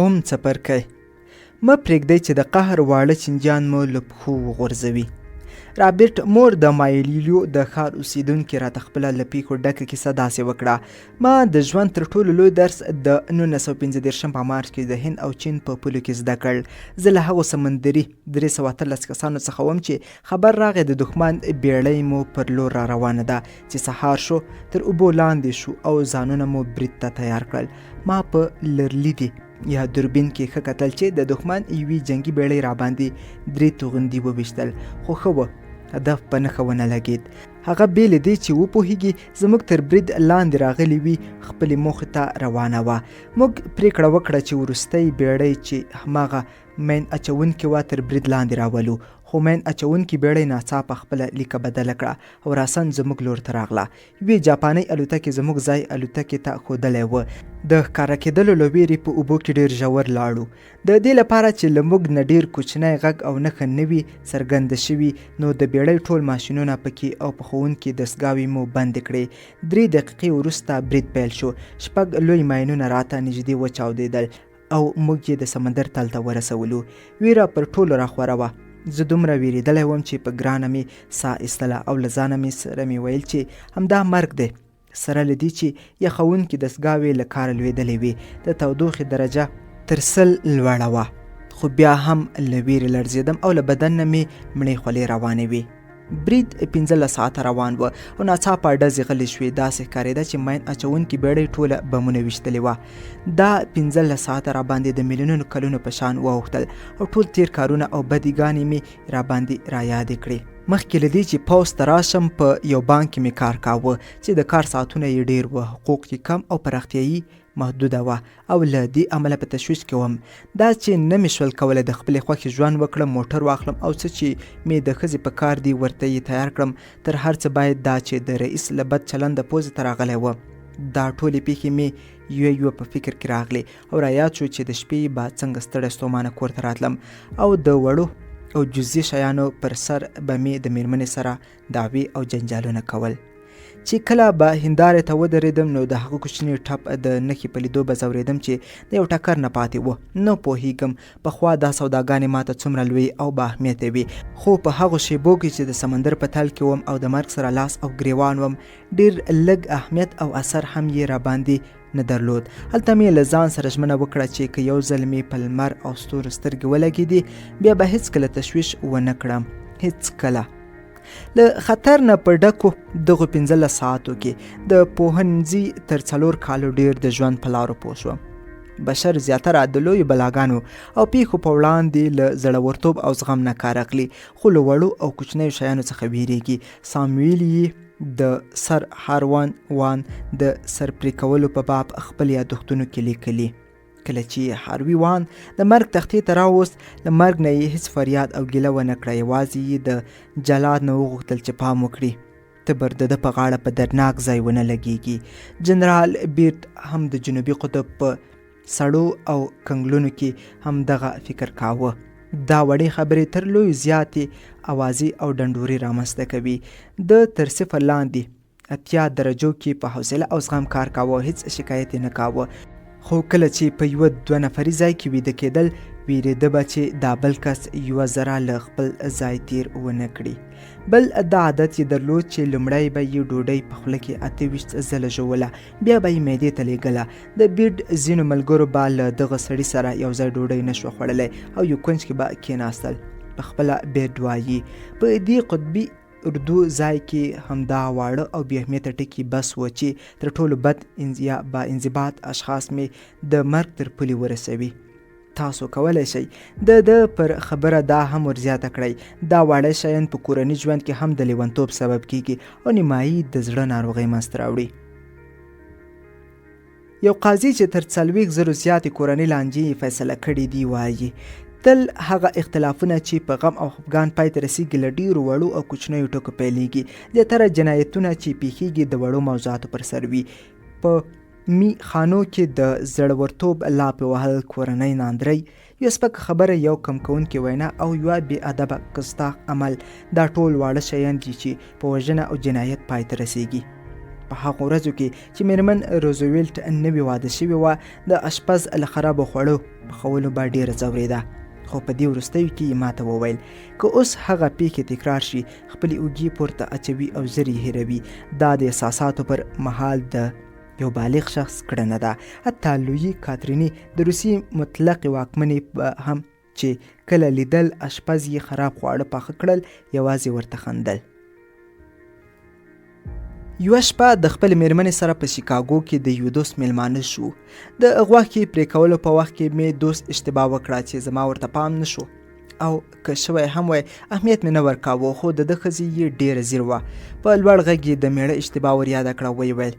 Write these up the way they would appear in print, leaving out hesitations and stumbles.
اوم څپرکی مه پرېږدئ چې د قهر واړه چینجیان مو له پښو وغورځوي. رابرټ مور د مایلیلو د ښار اوسیدونکي راته خپله له پیښو ډکه کیسه داسې وکړه. ما د ژوند تر ټولو لوی درس د 1915 په مارچ کې د هند او چین په پولو کې زده کړ. زه له هغو سمندري 313 کسانو څخه وم چې خبر راغی د دښمن بیړۍ مو پر لور را روانه ده. چې سهار شو تر اوبو لاندې شو او ځانونه مو برید ته تیار کړل. ما په لرلیدي یا دوربین کې ښه کتل چې د دښمن یوې جنګي بیړۍ راباندې 3 توغندي وویشتل، خو ښه وه هدف په نښه ونه لګېد. هغه بې له دې چې وپوهېږي زموږ تر برید لاندې راغلې وي خپلې موخې ته روانه وه. موږ پرېکړه وکړه چې وروستۍ بیړۍ چې هماغه مین اچونکې وه تر برید لاندې راولو، خو مین اچونکې بیړۍ ناڅاپه خپله لیکه بدله کړه او راسن زموږ لور ته راغله. یوې جاپانۍ الوتکې زموږ ځای الوتکې ته ښودلی و. د ښکاره کېدلو له ویرې په اوبو کې ډېر ژور لاړو. د دې لپاره چې له موږ نه ډېر کوچنی غږ او نښه نه وي څرګنده شوي، نو د بیړۍ ټول ماشینونه پکې او پخوونکي دستګاوې مو بندې کړې. 3 دقیقې وروسته برید پیل شو. 6 لوی ماینونه راته نږدې وچاودېدل او موږ یې د سمندر تل ته ورسولو. ویره پر ټولو راخوره وه. زه دومره ویرېدلی وم چې په ګرانه مې ساه ایستله او له ځانه مې سره مې ویل چې همدا مرګ دی، سره له دې چې یخونکي دستګاوې له کاره لوېدلې وې. د تودوخې درجه تر 100 لوړه وه، خو بیا هم له ویرې لړزېدم او له بدن نه مې مړې خولې روانې وې. برید 15 ساعته روان و او ناڅاپه ډزې غلې شوې. داسې ښکارېده چې ماین اچونکي بیړۍ ټوله بمونه ویشتلې وه. دا 15 ساعته راباندې د میلیونونو کلونو په شان واوښتل او ټول تیر کارونه او بدیګانې مې راباندې رایادې کړې. مخکې له دې چې پوځ ته راشم په یو بانک کې مې کار کاوه چې د کار ساعتونه یې ډېر وه، حقوق یې کم او پراختیایي محدوده وه او له دې امله په تشویش کې وم. دا چې نه مې شول کولی د خپلې خوښې ژوند وکړم، موټر واخلم او څه چې مې د ښځې په کار دي ورته یې تیار کړم. تر هر څه باید دا چې د رئیس له بد چلنده پوځې ته راغلی و. دا ټولې پیښې مې یوه په فکر کې راغلې او رایاد شو چې د شپې به څنګه ستړی ستومانه کور ته راتلم او د وړو او جزئي شیانو پر سر به مې د میرمنې سره دعوې او جنجالونه کول. چې کله به هندارې ته ودرېدم نو د هغه کوچني ټپ د نښې په لیدو به ځورېدم چې د یو ټکر نه پاتې و. نه پوهېږم پخوا دا سوداګانې ماته څومره لوی او با اهمیته وي، خو په هغو شېبو کې چې د سمندر په تل کې وم او د مرګ سره لاس او ګریوان وم ډېر لږ اهمیت او اثر هم یې راباندې نه درلود. هلته مې له ځان سره ژمنه وکړه چې که یو ځل مې په لمر او ستورو سترګې ولګېدې بیا به هېڅکله تشویش ونه کړم، هېڅکله. له خطر نه په ډکو دغو 15 ساعتو کې د پوهنځي تر 4 کالو ډېر د ژوند په لارو پوه شوم. بشر زیاتره د لویو بلاګانو او پیښو په وړاندې له زړورتوب او زغم نه کار اخلي، خو له وړو او کوچنیو شیانو څخه ویریږي. سامویل یې د سر هاروان وان د سر پرې کولو په باب خپل یادښتونو کې لیکلي. کله چې هاروي وان د مرګ تختې ته راووست، له مرګ نه یې هیڅ فریاد او ګیله ونه کړه، یوازې یې د جلاد نه وغوښتل چې پام وکړي تبر د ده په غاړه په دردناک ځای ونه لګېږي. جنرال بیرت هم د جنوبي قطب په سړو او کنګلونو کې هم دغه فکر کاوه. دا وړې خبرې تر لوی زیاتې اوازې او ډنډورې رامنځته کوي. د تر صفر لاندې 80 درجو کې په حوصله او زغم کار کاوه، هیڅ شکایت یې نه کاوه. خو کله چې په یوه 2 نفري ځای کې ویده کېدل ویرېده به چې دا بل کس 1 ذره له خپل ځای تیر ونه کړي. بل دا عادت یې درلود چې لومړی به یې ډوډۍ په خوله کې 28 ځله ژوله، بیا به یې معدې ته لیږله. د بیډ ځینو ملګرو به له دغه سړي سره یو ځای ډوډۍ نه شوه خوړلی او یو کونج کې به کېناستل. په خپله بیډ وایي. په دې قطبي اردو ځای کې همدا واړه او بې اهمیته ټکي بس و چې تر ټولو بد یا با انضباط اشخاص مې د مرګ تر پولې ورسوي. تاسو کولی شئ د پر خبره دا هم ورزیاته کړئ. دا واړه شیان په کورني ژوند کې هم د لیونتوب سبب کیږي او نیمایي د زړه ناروغۍ منځته راوړي. یو قاضي چې تر 40,000 زیاتې کورنۍ لانجې فیصله کړې دي وایي تل هغه اختلافونه چې په غم او خفګان پای ته رسیږي له ډېرو وړو او کوچنیو ټکو پیلېږي. زیاتره جنایتونه چې پیښیږي د وړو موضوعاتو پر سر وي. په می خانو کې د زړورتوب لاپې وهل، کورنۍ ناندرۍ، یو سپک خبره، یو کم کوونکې وینا او یوه بې ادبه ګستاخ عمل، دا ټول واړه شیان دي چې په وژنه او جنایت پای ته رسیږي. په هغو ورځو کې چې میرمن روزویلټ نوې واده شوې وه د اشپز له خرابو خوړو پخولو به ډېره ځورېده، خو په دې وروستیو کې یې ماته وویل که اوس هغه پیښې تکرار شي خپلې اوږې پورته اچوي او ژر یې هېروي. دا د احساساتو پر مهال د یو بالغ شخص کړنه ده. حتی لویي کاتریني د روسیې مطلقې واکمنې هم چې کله لیدل اشپز یې خراب خواړه پاخه کړل یوازې ورته خندل. یوه شپه د خپلې میرمنې سره په شیکاګو کې د یو دوست میلمانه شو. د غوښې پرې کولو په وخت کې مې دوست اشتباه وکړه چې زما ورته پام نه شو او که شوی هم وای اهمیت مې نه ورکاوه، خو د ده ښځې یې ډېره ځیر وه. په لوړ غږ یې د میړه اشتباه ور یاده کړه، ویې ویل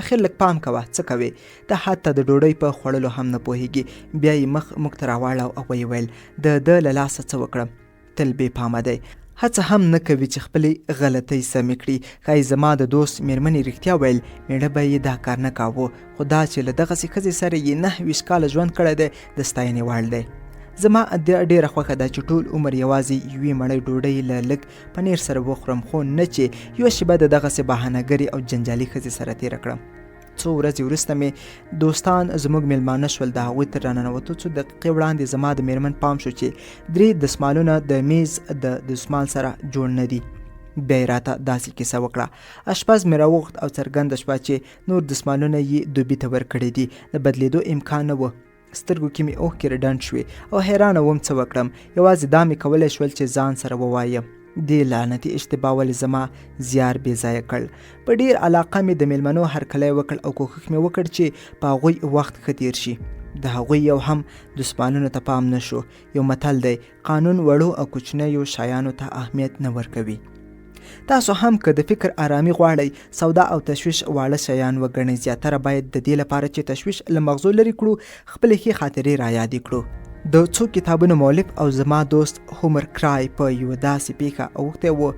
اخر لږ پام کوه څه کوې، ته حتی د ډوډۍ په خوړلو هم نه پوهېږي. بیا یې مخ موږ ته راواړاو او ویې ویل د ده له لاسه څه وکړم، تل بې پامه دی، هڅه هم نه کوي چې خپلې غلطۍ سمې کړي. ښایي زما د دوست میرمنې رښتیا ویل، میړه به یې دا کار نه کاوه، خو دا چې له دغسې ښځې سره یې 29 کاله ژوند کړی دی د ستاینې وړ دی. زما ډېره خوښه ده چې ټول عمر یوازې یوې مړۍ ډوډۍ له لږ پنیر سره وخورم، خو نه چې یوه شېبه د دغسې بهانهګرې او جنجالي ښځې سره تېره کړم. څو ورځې وروسته مې دوستان زموږ میلمانه شول. د هغوی تر راننوتو څو دقیقې وړاندې زما د میرمن پام شو چې 3 دسمالونه د میز د دسمال سره جوړ نه دي. بیا یې راته داسې کیسه وکړه. اشپز مې راوغوښت او څرګنده شوه چې نور دسمالونه یې دوبي ته ورکړي دي، د بدلېدو امکان نه و. سترګو کې مې اوښکې رډنډ شوې او حیرانه وم څه وکړم. یوازې دا مې کولی شول چې ځان سره ووایم دې لعنتي اشتباه ولې زما زیار بې ځایه کړ. په ډېر علاقه مې د میلمنو هرکلی وکړ او کوښښ مې وکړ چې په هغوی وخت ښه تېر شي. د هغوی یو هم دسمالونو ته پام نه شو. یو متل دی قانون وړو او کوچنیو شیانو ته اهمیت نه ورکوي. تاسو هم که د فکر آرامي غواړئ سودا او تشویش واړه شیان وګڼئ. زیاتره باید د دې لپاره چې تشویش له مغزو لرې کړو خپلې ښې خاطرې رایادې کړو. د څو کتابونو مؤلف او زما دوست هومر کرای په یوه داسې پیښه اوښتی و.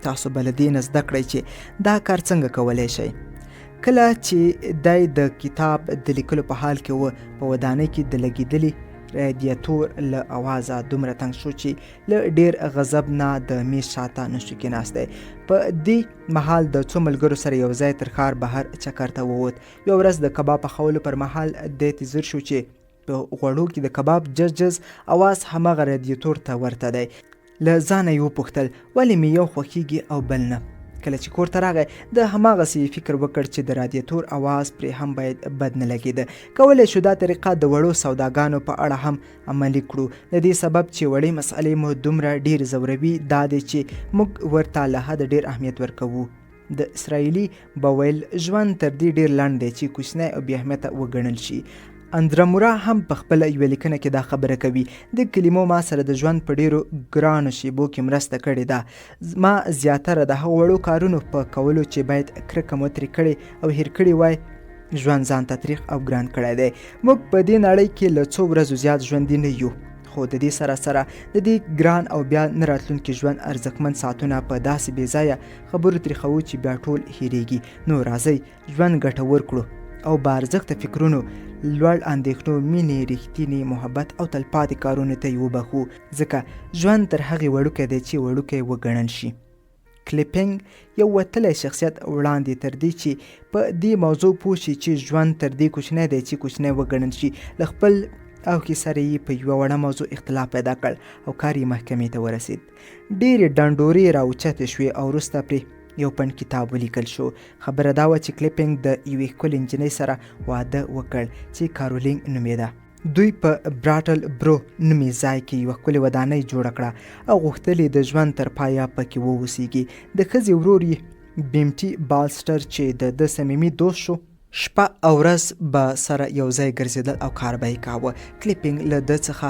تاسو به له دې نه زده کړئ چې دا کار څنګه کولی شئ. کله چې دی د کتاب د لیکلو په حال کې و په ودانۍ کې د لګېدلي رادیاتور له اوازه دومره تنګ شو چې له ډېر غضب نه د میز شاته نشو کېناستی. په دې مهال د څو ملګرو سره یو ځای تر ښار بهر چکر ته ووت. یوه ورځ د کباب پخولو پر مهال دی ته ځیر شو چې په غوړو کې د کباب جز جز اواز هماغه رادیاتور ته ورته دی. له ځانه یې وپوښتل ولې مې یو خوښیږي او بل نه. کله چې کور ته راغی د هماغسې فکر وکړ چې د رادیاتور اواز پرې هم باید بد نه لګېده. کولی شو دا طریقه د وړو سوداګانو په اړه هم عملي کړو. د دې سبب چې وړې مسئلې مو دومره ډېر ځوروي دا دی چې موږ ورته له حده ډېر اهمیت ورکوو. د اسرائیلي به ویل ژوند تر دې ډېر لنډ دی چې کوچنی او بې اهمیته وګڼل شي. اندرامورا هم په خپله یوه لیکنه کې دا خبره کوي. د کلمو ما سره د ژوند په ډېرو ګرانو شیبو کې مرسته کړې ده. ما زیاتره د هغو وړو کارونو په کولو چې باید کرکه مو ترې کړې او هیر کړې وای ژوند ځان ته تریخ او ګران کړی دی. موږ په دې نړۍ کې له څو ورځو زیات ژوندي نه یو، خو د دې سره سره د دې ګران او بیا نه راتلونکي ژوند ارزښتمن ساعتونه په داسې بې ځایه خبرو تریخوو چې بیا ټول هیریږي. نو راځئ ژوند ګټور کړو او با ارزښته فکرونو، لوړ اندېښنو، مینې، رښتینې محبت او تلپاتې کارونو ته یې وبخو، ځکه ژوند تر هغې وړوکی دی چې وړوکی وګڼل شي. کلیپینګ یو وتلی شخصیت وړاندې تر دې چې په دې موضوع پوه شي چې ژوند تر دې کوچنی دی چې کوچنی وګڼل شي. له خپل اوښکې سره یې په یوه وړه موضوع اختلاف پیدا کړ او کار یې محکمې ته ورسید. ډېرې ډنډورې راوچتې شوې او وروسته پرې یو پنډ کتاب ولیکل شو. خبره دا وه چې کلیپینګ د یوې ښکلې نجلۍ سره واده وکړ چې کارولینګ نومېده. دوی په براټل برو نومي ځای کې یوه ښکلې ودانۍ جوړه کړه او غوښتل یې د ژوند تر پایه پکې واوسیږي. د ښځې ورور یې بیمټي بالسټر چې د ده صمیمي دوست شو، شپه او ورځ به سره یو ځای ګرځېدل او کار به یې کاوه. کلیپینګ له ده څخه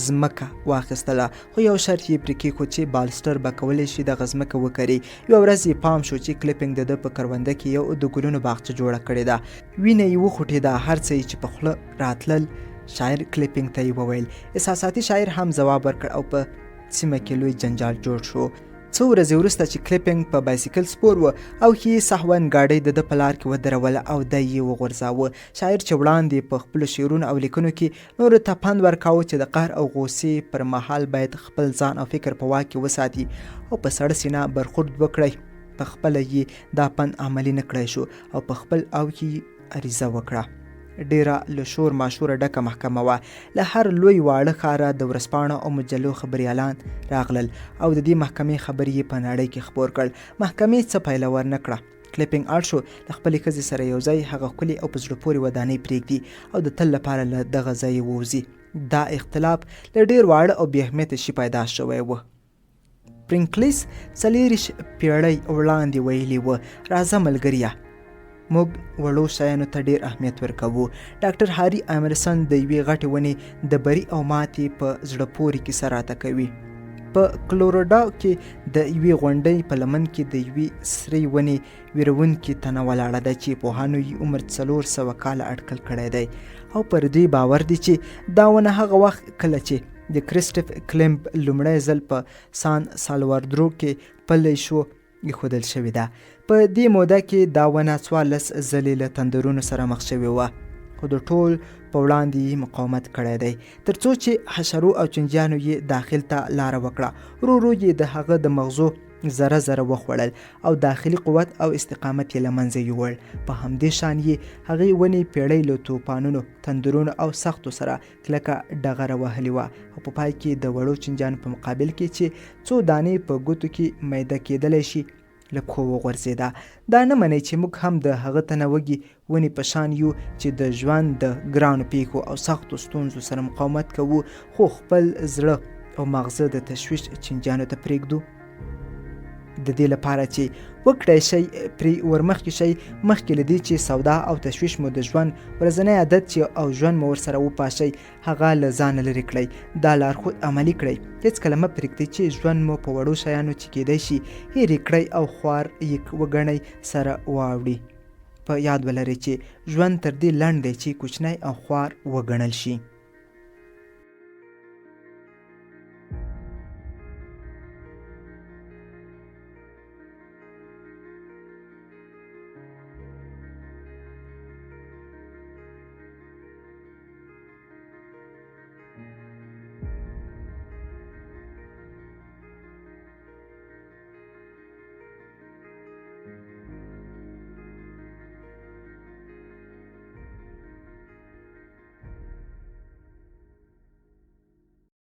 ځمکه واخیستله، خو یو شرط یې پرې کېښود چې بالسټر به کولی شي دغه ځمکه وکري. یوه ورځ یې پام شو چې کلیپینګ د ده په کرونده کې یو د ګلونو باغچه جوړه کړې ده. وینه یې وخوټېده. هر څه یې چې په خوله راتلل شاعر کلیپینګ ته یې وویل. احساساتي شاعر هم ځواب ورکړ او په سیمه کې لوی جنجال جوړ شو. څو ورځې وروسته چې کلیپینګ په بایسیکل سپور و او ښې سهون ګاډۍ د ده په لار کې ودروله او دی یې وغورځاوه. شاعر چې وړاندې په خپلو شعرونو او لیکنو کې نورو ته پند ورکاوه چې د قهر او غوسې پر مهال باید خپل ځان او فکر په واک کې وساتي او په سړه سینه برخورد وکړئ. په خپله یې دا پند عملي نه کړی شو او په خپل او کې عریضه وکړه. ډیره له شور ماشوره ډکه محکمه وه. له هر لوی واړه ښاره د ورځپاڼو او مجلو خبریالان راغلل او د دې محکمې خبرې یې په نړۍ کې خپور کړل. محکمې څه پایله ورنه کړه. کلیپینګ اړ شو له خپلې ښځې سره یو ځای هغه ښکلې او په زړه پورې ودانۍ پرېږدي او د تل لپاره له دغه ځایه ووځي. دا اختلاف له ډېر واړه او بې اهمیته شي پیدا شوی و. پرینکلیس 40 پیړۍ وړاندې ویلي و: راځه ملګریه، موږ وړو شیانو ته ډېر اهمیت ورکوو. ډاکټر هاري ایمرسن د یوې غټې ونې د بري او ماتې په زړه پورې کیسه راته کوي. په کلوراډو کې د یوې غونډۍ په لمن کې د یوې سرې ونې ویرونکې تنه ولاړه ده چې پوهانو یې عمر 400 کاله اټکل کړی دی او پر دوی باور دی چې دا ونه هغه وخت کله چې د کریسټف کلمب لومړی ځل په سان سالوادور کې پلی شو ایښودل شوې ده. په دې موده کې دا ونه 14 ځلې له تندرونو سره مخ شوې وه، خو د ټول په وړاندې یې مقاومت کړی دی تر څو چې حشرو او چنجیانو یې داخل ته لاره وکړه. ورو ورو یې د هغه د مغزو ذره ذره وخوړل او داخلي قوت او استقامت یې له منځه یوړ. په همدې شان یې هغې ونې پیړۍ له طوفانونو، تندرونو او سختو سره کلکه ډغره وهلې وه او په پای کې د وړو چنجیانو په مقابل کې چې څو دانې په ګوتو کې میده کېدلی شي له پښو وغورځېده. دا نه منئ چې موږ هم د هغه تنه وږي ونې په شان یو چې د ژوند د ګرانو پیښو او سختو ستونزو سره مقاومت کوو، خو خپل زړه او مغزه د تشویش چنجیانو ته پرېږدو. د دې لپاره چې وکړی شئ پرې ورمخکې شئ، مخکې له دې چې سودا او تشویش مو د ژوند ورځنی عادت چې او ژوند مو ورسره وپاشئ، هغه له ځانه لرې کړئ. دا لارښود عملي کړئ. هېڅکله مه پرېږدئ چې ژوند مو په وړو شیانو چې کېدی شي هېرې کړئ او خوار یې وګڼئ سره واوړي. په یاد ولرئ چې ژوند تر دې لنډ دی چې کوچنی او خوار وګڼل شي.